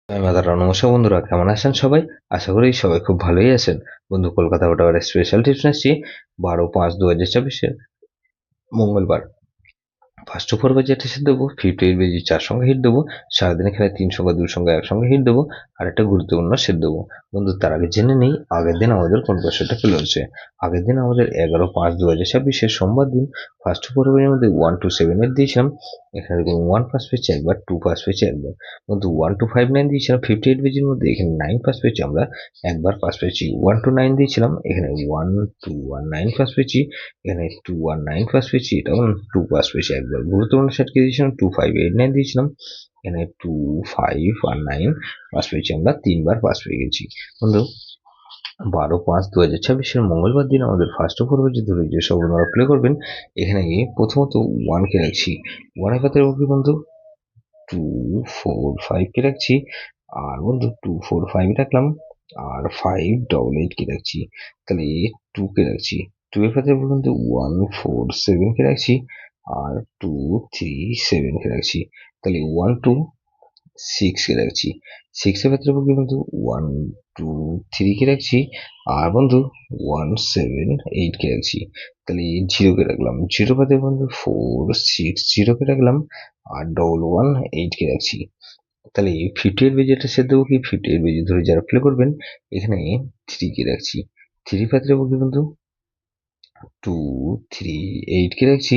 জয় মাতা রাম। নমস্কার বন্ধুরা, কেমন আছেন সবাই? আশা করি সবাই খুব ভালোই আছেন। বন্ধু, কলকাতা ওটার স্পেশাল টিপস আসছি 12/5/2024 মঙ্গলবার। ফার্স্ট ওভার যেটা হিট দেবো 58 বেজি 4 সঙ্গে হিট দেবো। সারাদিনে খেলায় 3 সংখ্যা 2 সংখ্যা 1 সঙ্গে হিট দেবো। আর একটা গুরুত্বপূর্ণ সেট দেবো। বন্ধু, তার আগে জেনে নেই আগের দিন আমাদের কোন কোশ্চেনটা ফেল হয়েছে। আগের দিন আমাদের 11/5/2026 সোমবার দিন ফার্স্ট ওভারের মধ্যে 1-2-7 দিয়েছিলাম। এখানে দেখুন 1 পাস পেয়েছি একবার, 2 পাস পেয়েছি একবার। বন্ধু 1-2-5-9 দিয়েছিলাম 58 বেজির মধ্যে, এখানে 9 পাস পেয়েছি আমরা একবার, পাস পেয়েছি 1-2-9 দিয়েছিলাম, এখানে 1-2-1-9 পাস পেয়েছি, এখানে 2-1-9 পাস পেয়েছি, এটা 2 পাস পেয়েছি একবার। গুরুত্বপূর্ণ সেটকে দিয়েছিলাম 2-5-8-9 দিয়েছিলাম, এখানে 2-5-1-9 পাস পেয়েছি আমরা, 3বার পাস পেয়ে গেছি। বন্ধু 12/5/2026 মঙ্গলবার দিন আমাদের ফার্স্ট ওভার ধরে যেসব বন্ধুরা প্লে করবেন, এখানে প্রথমত 1 কে রাখছি। 1 এর পাতে বন্ধু 2-4-5 কে রাখছি। আর বন্ধু 2-4-5 রাখলাম। আর 5-8-8 কে রাখছি। তাহলে 2 কে রাখছি। 2 এর পাতে বন্ধু 1-4-7 কে রাখছি। আর 2-3-7 কে রাখছি। তাহলে 1-2-6 কে রাখছি। 6 এর ক্ষেত্রে বন্ধু 1-2-3 কে রাখছি। আর বন্ধু 1-7-8 কে রাখছি। তাহলে 0 কে রাখলাম। 0 পাতে বন্ধু 4-6-0 কে রাখলাম। আর 1-1-8 কে রাখছি। তাহলে 58 বেজে একটা সেট দেবো কি, 58 বেজে ধরে যারা প্লে করবেন, এখানে 3 কে রাখছি। 3 পাতে বন্ধু 2-3-8 কে রাখছি।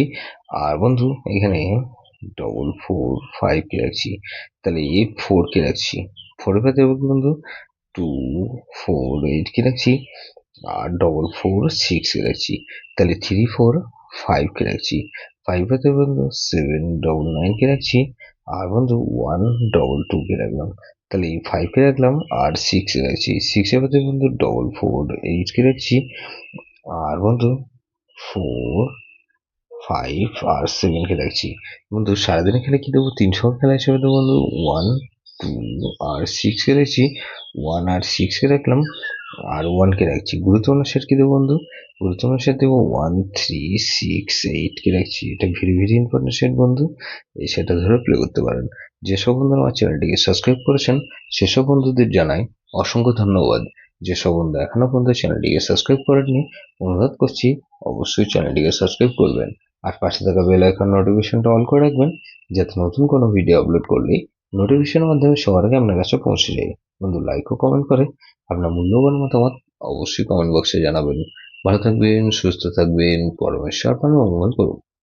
আর বন্ধু এখানে 4-4-5 কে রাখছি। তাহলে 4 কে রাখছি। 4 এর পাতে বন্ধু 2-4-8 কে রাখছি। আর 4-4-6 কে রাখছি। তাহলে 3-4-5 কে রাখছি। 5 পাতে বন্ধু 7-9 কে রাখছি। আর বন্ধু 1-2 কে রাখলাম। তাহলে 5 কে রাখলাম আর 6 কে রাখছি। 6 এর পাতে বন্ধু 4-4-8 কে রাখছি। আর বন্ধু 4-5 আর 7 কে রাখছি। বন্ধু সারাদিনে খেলে কি দেবো, 3 সংখ্যা খেলা হিসেবে দেবো বন্ধু 1-2 আর 6 কে রাখছি। 1 আর 6 কে রাখলাম। আর 1 কে রাখছি। গুরুত্বপূর্ণ সেট কি দেবো বন্ধু, গুরুত্বপূর্ণ সেট দেবো 1-3-6-8 কে রাখছি। এটা ভেরি ভেরি ইম্পর্টেন্ট সেট বন্ধু, এই সেটটা ধরে প্লে করতে পারেন। যেসব বন্ধুরা আমার চ্যানেলটিকে সাবস্ক্রাইব করেছেন সেসব বন্ধুদের জানাই অসংখ্য ধন্যবাদ। যেসব বন্ধু এখনো পর্যন্ত চ্যানেলটিকে সাবস্ক্রাইব করেননি, অনুরোধ করছি অবশ্যই চ্যানেলটিকে সাবস্ক্রাইব করবেন। আর পাশে থাকা বেল আইকন নোটিফিকেশনটা অন করে রাখবেন, যাতে নতুন কোনো ভিডিও আপলোড করলেই নোটিফিকেশনের মাধ্যমে সবার আগে আপনার কাছে পৌঁছে যায়। বন্ধু লাইক ও কমেন্ট করে আপনার মূল্যবান মতামত অবশ্যই কমেন্ট বক্সে জানাবেন। ভালো থাকবেন, সুস্থ থাকবেন, পরমেশ্বর আপনার মঙ্গল করুন।